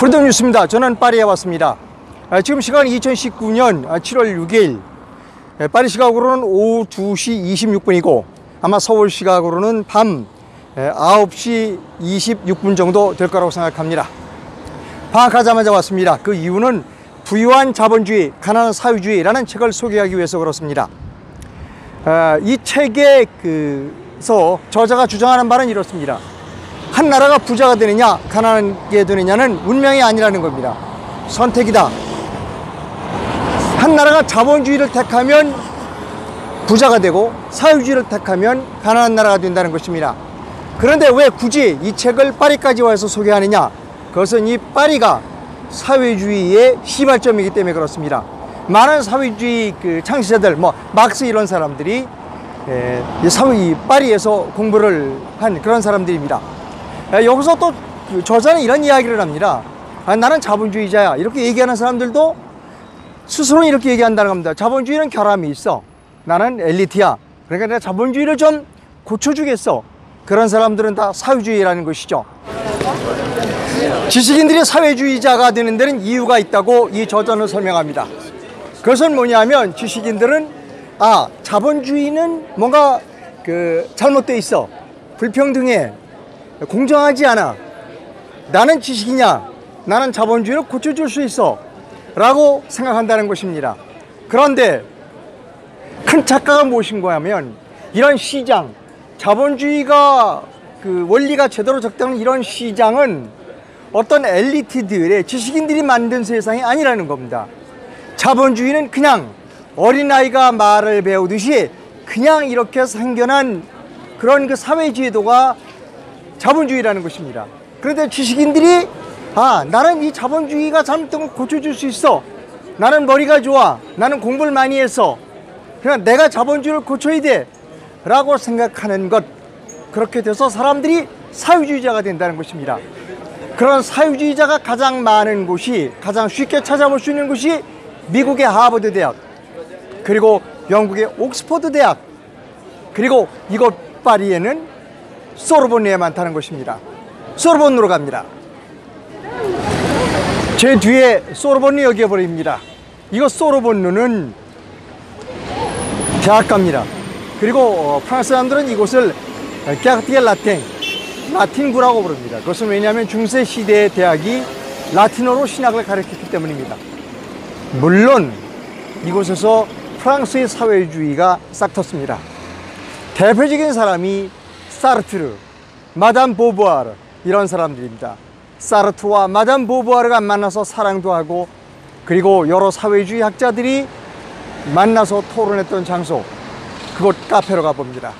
프리덤 뉴스입니다. 저는 파리에 왔습니다. 지금 시간 2019년 7월 6일, 파리 시각으로는 오후 2시 26분이고 아마 서울 시각으로는 밤 9시 26분 정도 될 거라고 생각합니다. 방학하자마자 왔습니다. 그 이유는 부유한 자본주의, 가난한 사회주의라는 책을 소개하기 위해서 그렇습니다. 이 책에서 저자가 주장하는 바는 이렇습니다. 한 나라가 부자가 되느냐 가난하게 되느냐는 운명이 아니라는 겁니다. 선택이다. 한 나라가 자본주의를 택하면 부자가 되고 사회주의를 택하면 가난한 나라가 된다는 것입니다. 그런데 왜 굳이 이 책을 파리까지 와서 소개하느냐? 그것은 이 파리가 사회주의의 시발점이기 때문에 그렇습니다. 많은 사회주의 창시자들, 막스 이런 사람들이 파리에서 공부를 한 그런 사람들입니다. 여기서 또 저자는 이런 이야기를 합니다. 나는 자본주의자야. 이렇게 얘기하는 사람들도 스스로는 이렇게 얘기한다는 겁니다. 자본주의는 결함이 있어. 나는 엘리트야. 그러니까 내가 자본주의를 좀 고쳐주겠어. 그런 사람들은 다 사회주의라는 것이죠. 지식인들이 사회주의자가 되는 데는 이유가 있다고 이 저자는 설명합니다. 그것은 뭐냐면 지식인들은 자본주의는 뭔가 잘못되어 있어. 불평등해. 공정하지 않아. 나는 지식이냐? 나는 자본주의를 고쳐줄 수 있어. 라고 생각한다는 것입니다. 그런데 큰 착각가 무엇인가 하면 이런 시장, 자본주의가 원리가 제대로 적당한 이런 시장은 어떤 엘리트들의 지식인들이 만든 세상이 아니라는 겁니다. 자본주의는 그냥 어린아이가 말을 배우듯이 그냥 이렇게 생겨난 그런 사회제도가 자본주의라는 것입니다. 그런데 지식인들이 나는 이 자본주의가 잘못된 걸 고쳐줄 수 있어. 나는 머리가 좋아. 나는 공부를 많이 했어. 그냥 내가 자본주의를 고쳐야 돼 라고 생각하는 것, 그렇게 돼서 사람들이 사회주의자가 된다는 것입니다. 그런 사회주의자가 가장 많은 곳이, 가장 쉽게 찾아볼 수 있는 곳이 미국의 하버드 대학, 그리고 영국의 옥스퍼드 대학, 그리고 이곳 파리에는 소르본에 많다는 것입니다. 소르본으로 갑니다. 제 뒤에 소르본이 여기에 보입니다. 이거 소르본은 대학가입니다. 그리고 프랑스 사람들은 이곳을 캬르티에 라틴구라고 부릅니다. 그것은 왜냐하면 중세 시대의 대학이 라틴어로 신학을 가르쳤기 때문입니다. 물론 이곳에서 프랑스의 사회주의가 싹 텄습니다. 대표적인 사람이 사르트르, 마담 보부아르 이런 사람들입니다. 사르트르와 마담 보부아르가 만나서 사랑도 하고, 그리고 여러 사회주의 학자들이 만나서 토론했던 장소, 그곳 카페로 가봅니다.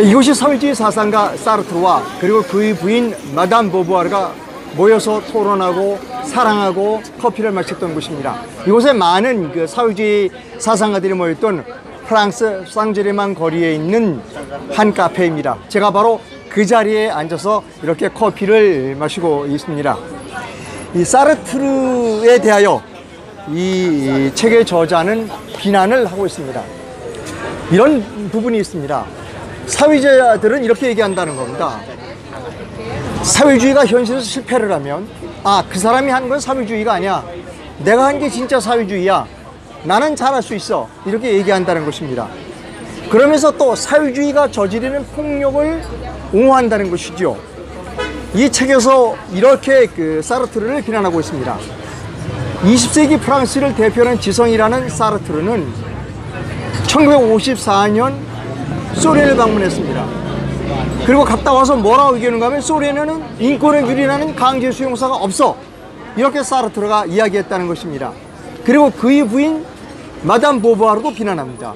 이곳이 사회주의 사상가 사르트르와 그리고 그의 부인 마담 보부아르가 모여서 토론하고 사랑하고 커피를 마셨던 곳입니다. 이곳에 많은 사회주의 사상가들이 모였던 프랑스 상제르맹 거리에 있는 한 카페입니다. 제가 바로 그 자리에 앉아서 이렇게 커피를 마시고 있습니다. 이 사르트르에 대하여 이 책의 저자는 비난을 하고 있습니다. 이런 부분이 있습니다. 사회주의자들은 이렇게 얘기한다는 겁니다. 사회주의가 현실에서 실패를 하면 그 사람이 한 건 사회주의가 아니야. 내가 한 게 진짜 사회주의야. 나는 잘할 수 있어. 이렇게 얘기한다는 것입니다. 그러면서 또 사회주의가 저지르는 폭력을 옹호한다는 것이죠. 이 책에서 이렇게 사르트르를 비난하고 있습니다. 20세기 프랑스를 대표하는 지성이라는 사르트르는 1954년 소련을 방문했습니다. 그리고 갔다 와서 뭐라고 얘기하는가 하면 소련에는 인권을 유린하는 강제 수용소가 없어. 이렇게 사르트르가 이야기했다는 것입니다. 그리고 그의 부인 마담 보부아르도 비난합니다.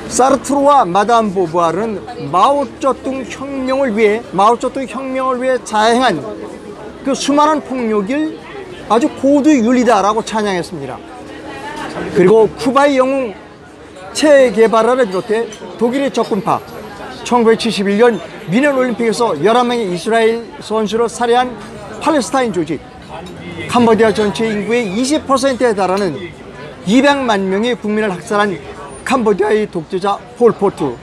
사르트르와 마담 보부아르는 마오쩌둥 혁명을 위해 자행한 그 수많은 폭력을 아주 고두윤리다라고 찬양했습니다. 그리고 쿠바의 영웅 체 게바라를 비롯해 독일의 적군파, 1971년 미넨 올림픽에서 11명의 이스라엘 선수를 살해한 팔레스타인 조직, 캄보디아 전체 인구의 20%에 달하는 200만 명의 국민을 학살한 캄보디아의 독재자 폴포트,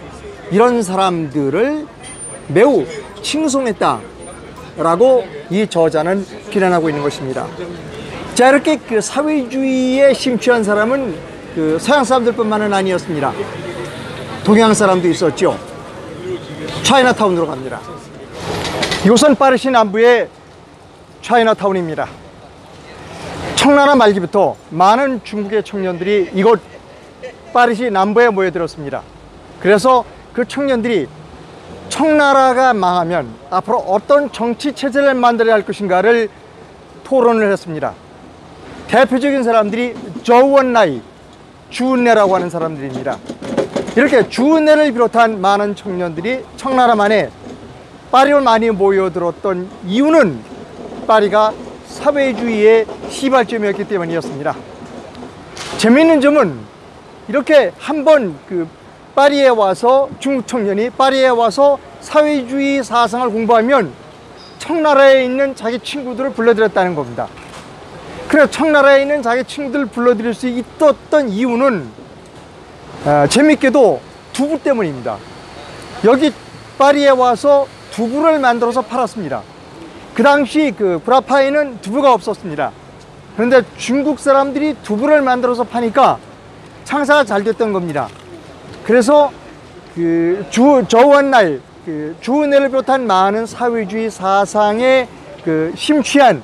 이런 사람들을 매우 칭송했다. 라고 이 저자는 비난하고 있는 것입니다. 자, 이렇게 그 사회주의에 심취한 사람은 그 서양 사람들뿐만은 아니었습니다. 동양 사람도 있었죠. 차이나타운으로 갑니다. 이곳은 파리시 남부의 차이나타운입니다. 청나라 말기부터 많은 중국의 청년들이 이곳 파리시 남부에 모여들었습니다. 그래서 그 청년들이 청나라가 망하면 앞으로 어떤 정치 체제를 만들어야 할 것인가를 토론을 했습니다. 대표적인 사람들이 저우원나이, 주은내라고 하는 사람들입니다. 이렇게 주은내를 비롯한 많은 청년들이 청나라만에 파리로 많이 모여들었던 이유는 파리가 사회주의의 시발점이었기 때문이었습니다. 재미있는 점은 이렇게 한번 그 파리에 와서 중국 청년이 파리에 와서 사회주의 사상을 공부하면 청나라에 있는 자기 친구들을 불러들였다는 겁니다. 그래서 청나라에 있는 자기 친구들을 불러들일 수 있었던 이유는 재밌게도 두부 때문입니다. 여기 파리에 와서 두부를 만들어서 팔았습니다. 그 당시 그 브라파에는 두부가 없었습니다. 그런데 중국 사람들이 두부를 만들어서 파니까 장사가 잘 됐던 겁니다. 그래서 그 저우원날, 그 주은혜를 비롯한 많은 사회주의 사상에 그 심취한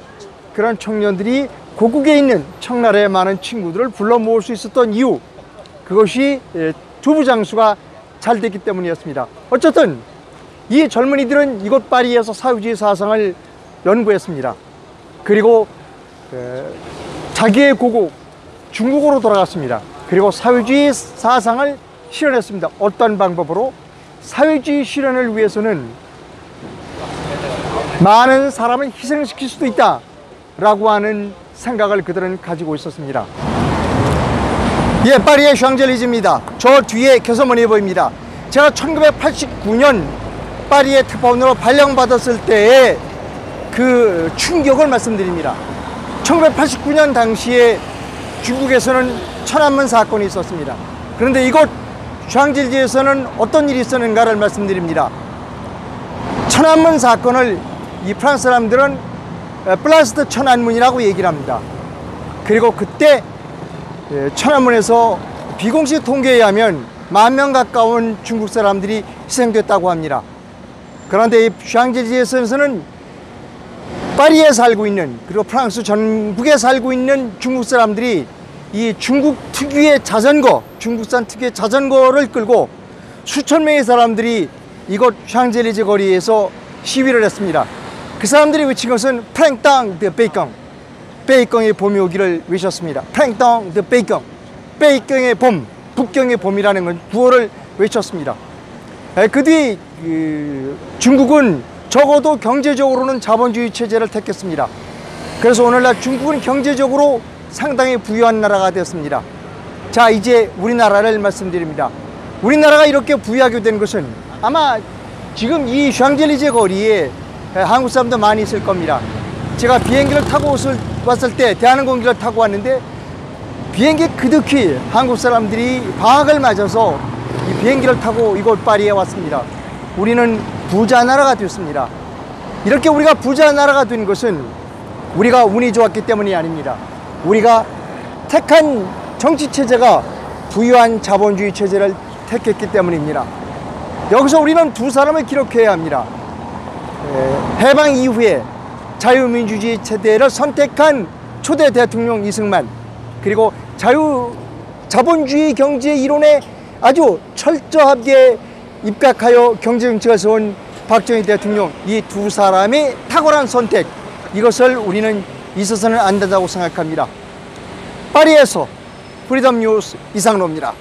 그런 청년들이 고국에 있는 청나라의 많은 친구들을 불러 모을 수 있었던 이유, 그것이 두부 장수가 잘 됐기 때문이었습니다. 어쨌든 이 젊은이들은 이곳 파리에서 사회주의 사상을 연구했습니다. 그리고 자기의 고국 중국으로 돌아갔습니다. 그리고 사회주의 사상을 실현했습니다. 어떤 방법으로? 사회주의 실현을 위해서는 많은 사람을 희생시킬 수도 있다 라고 하는 생각을 그들은 가지고 있었습니다. 예, 파리의 샹젤리제입니다. 저 뒤에 개선문이 보입니다. 제가 1989년 파리의 특파원으로 발령받았을 때의 그 충격을 말씀드립니다. 1989년 당시에 중국에서는 천안문 사건이 있었습니다. 그런데 이곳 샹젤리제에서는 어떤 일이 있었는가를 말씀드립니다. 천안문 사건을 이 프랑스 사람들은 플라스트 천안문이라고 얘기를 합니다. 그리고 그때 천안문에서 비공식 통계에 의하면 10,000명 가까운 중국 사람들이 희생됐다고 합니다. 그런데 이 샹젤리제에서는 파리에 살고 있는, 그리고 프랑스 전국에 살고 있는 중국 사람들이 이 중국 특유의 자전거, 중국산 특유의 자전거를 끌고 수천 명의 사람들이 이곳 샹젤리제 거리에서 시위를 했습니다. 그 사람들이 외친 것은 프랭땅 드 베이컨, 베이컨의 봄이 오기를 외쳤습니다. 프랭땅 드 베이컨, 베이컨의 봄, 북경의 봄이라는 건 구호를 외쳤습니다. 그 뒤 중국은 적어도 경제적으로는 자본주의 체제를 택했습니다. 그래서 오늘날 중국은 경제적으로 상당히 부유한 나라가 됐습니다. 자, 이제 우리나라를 말씀드립니다. 우리나라가 이렇게 부유하게 된 것은 아마 지금 이 샹젤리제 거리에 한국 사람도 많이 있을 겁니다. 제가 비행기를 타고 왔을 때 대한항공기를 타고 왔는데 비행기 그득히 한국 사람들이 방학을 맞아서 이 비행기를 타고 이곳 파리에 왔습니다. 우리는 부자 나라가 됐습니다. 이렇게 우리가 부자 나라가 된 것은 우리가 운이 좋았기 때문이 아닙니다. 우리가 택한 정치체제가 부유한 자본주의 체제를 택했기 때문입니다. 여기서 우리는 두 사람을 기록해야 합니다. 해방 이후에 자유민주주의 체제를 선택한 초대 대통령 이승만, 그리고 자본주의 경제 이론에 아주 철저하게 입각하여 경제정책을 세운 박정희 대통령, 이 두 사람의 탁월한 선택, 이것을 우리는 있어서는 안 된다고 생각합니다. 파리에서 프리덤 뉴스 이상로입니다.